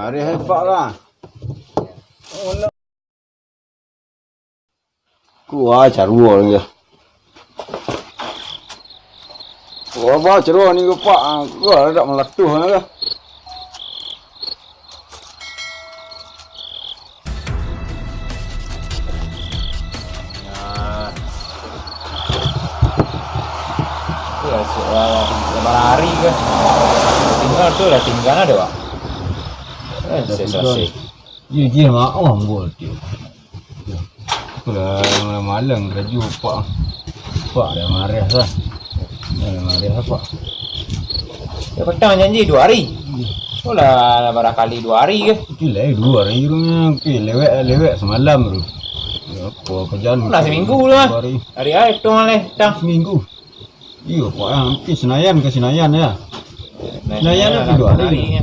mari hebat lah. Kuah carua lagi. Kuah apa carua ni ke pak? Kuah ada melatuh lah. Lebar hari ke tinggal tu lah tinggal ada pak selesai Dia mak orang buat dia. Kalau malam kerja pak dah marah lah. Dah marah pak. Ya petang janji 2 hari. Oh lah barangkali 2 hari ke. Itulah 2 hari rumah. Okey lewat semalam tu. Apa kerjaan? Lah seminggu lah. Hari tu malih petang seminggu. Iya pak hampir Senayan ke Senayan ya. Senayan tu 2 hari.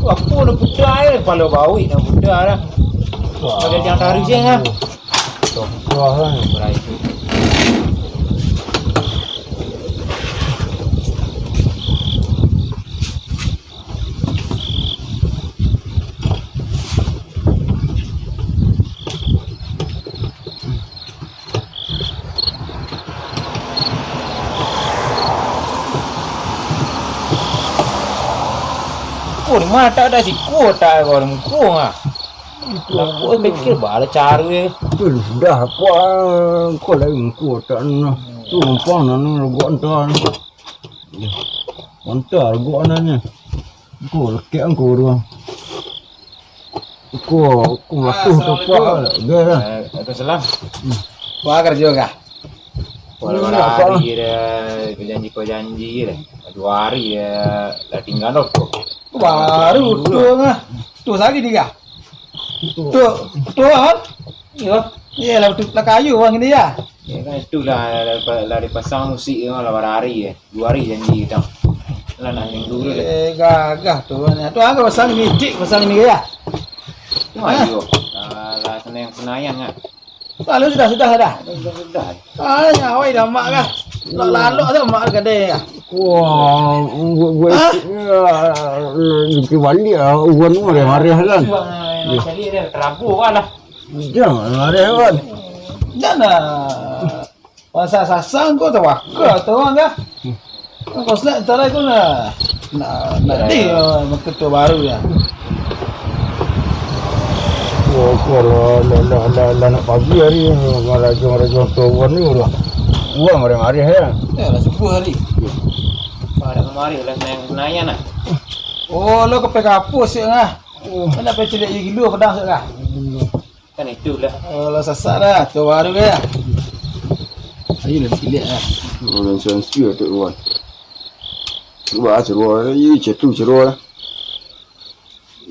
Aku nak putera je, kepala bau nak putera dah. Ada yang tarik je lah. Wah lah. Berai tu. Di mana tak ada si tak ada orang kau ah. Aku fikir bala cara je. Tu sudah apa kau lagi kau tak nak. Tu umpang nak gua antar. Antar gua nanya. Kau lekek kau tu. Kau waktu tu apa? Dah. Waalaikumsalam. Wah kerja kah? Walau hari dah janji dah. 2 hari dah tinggal tu. Baru tu ngah. Tu lagi dia. Tu kan? Ya. Ya lah tu lah kayu orang ini ya. Ya kan itulah lah dipasang musik lah hari 2 hari janji kita. Lah nak minggu dulu dah. Gagah tu kan. Tu angkat pasang ni dik pasang ni ya. Ayo. Lah Senayan kan. Lalu sudah Sudah. awai dah mak kah? Lalu tu mak kedai kah? Wah, gue itu balik uan marah kan. Jadi dia terapu lah. Jangan marah kan. Jangan pasal sasang kau tawakal tu orang kah? Kau selak tarai kau nak di ketua baru ya. Kalau nak pagi hari raja tuan ni udah uang marah ya. Ya lah 10 hari. Ada kemari oleh Senayan lah. Oh, lo ke kapus ya ngah. Mana pecilik je gila pedang sekah. Kan itulah. Oh, lo sasar dah. Tu baru ke ya. Ayo lah pilih lah. Orang sensi tu uan. Cuba cerua ni cetu cerua lah.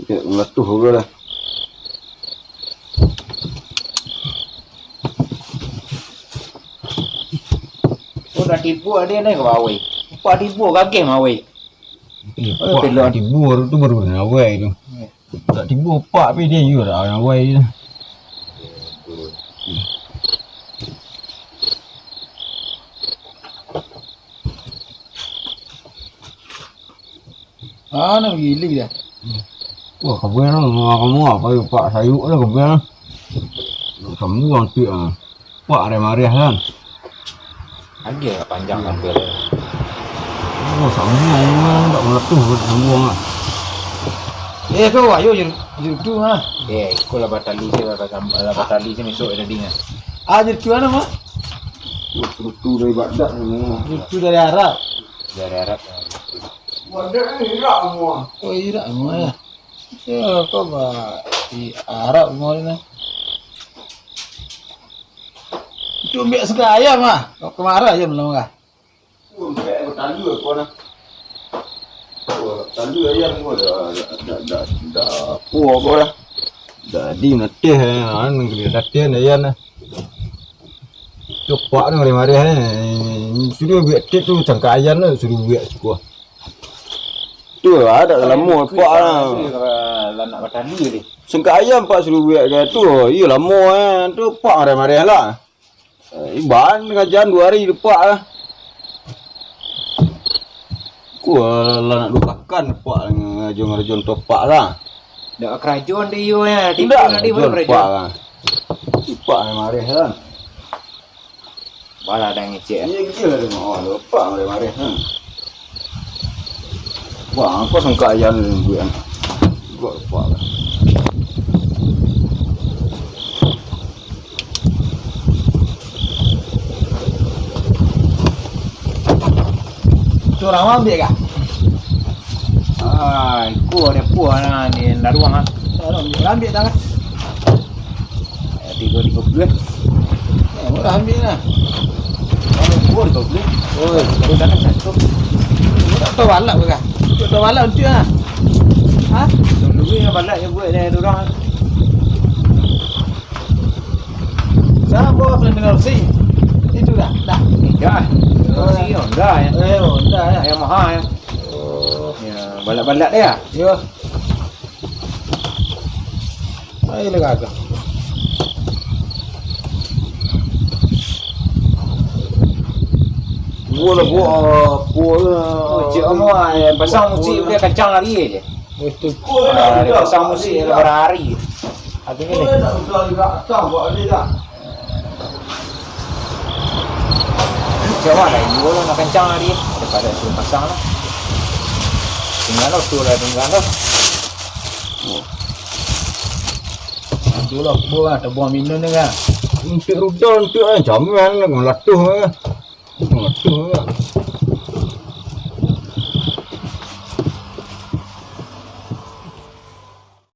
Melatuh juga lah. Oh dah tipu dia ni ke bawah. Pak tipu kagem awak. Pak tibu tu baru nak awai tu. Tak tibu pak tapi dia juga nak awai tu. Nak gila dia. Wah kabar kamu apa pak sayur lah kabar. Kamu orang tu pak marah kan. Ada panjang hampir. Oh, sama tak melatuh buang ah. Kau ayo je tu ah. Kau lah batali sini esok ada dingan. Je tu mana mah? Tu dari Baghdad ni. Tu dari Arab. Dari Arab. Baghdad ni Iraq semua. Oh, Iraq semua ya. Ya, kau di Arab semua ni. Itu ambil segar ayam ah. Kau kemarah je belum kah? Tali aku nak. Tali ayam gua dah puas gua dah. Dah di nanti an kita latihan ayam nah. Cepat ni mari sudah buat tet tu cangkak ayam tu sudah buat suka. tu ada lama pak lah. Lah nak makan dia ni. Sengkat ayam pak suruh buat ke tu. Ya lama tu pak marah-marah lah. Iban ngajan 2 hari depak lah. Ku lah nak dukakan pak ngajong-ngajong topak lah. Dak kerajaan dia yo ya. Tidak Dia pun kerajaan. pak lah. Pak marah lah. Bala dah ngecek. Ya gila dia mau lupa marah-marah. Wah, apa sengkat ayam ni buat. Buat pak lah. Tu orang ambil kah? Ku ada puan lah ni daruang ah. Orang ambil tak kan? 3 bulan. Murah ambil lah. Kalau ku 3 bulan. Oh, Baru dah nak satu. tak tahu balap ke kah? Tak tahu balap untuk lah. Ha? Dulu ni balak yang buat dia orang. Sekarang bawa Flamingo Racing. Itu dah? Dah? Dah. Si Honda ya. Honda ya. Yang mahal ya. Oh. Ya, balak-balak dia. Ya. Ayolah kakak. Buat Cik Omar pasang musik dia kencang lari je. Betul. Dia pasang musik berhari. Artinya ni. Tak betul juga. Tak buat ni dah. Macam mana ini boleh nak kencang lari daripada suruh pasang lah. Tinggal lah tu lah tinggal lah. Tu lah buat tak buang minum ni kan. Untuk rudal untuk jaman lah latuh lah. Latuh lah.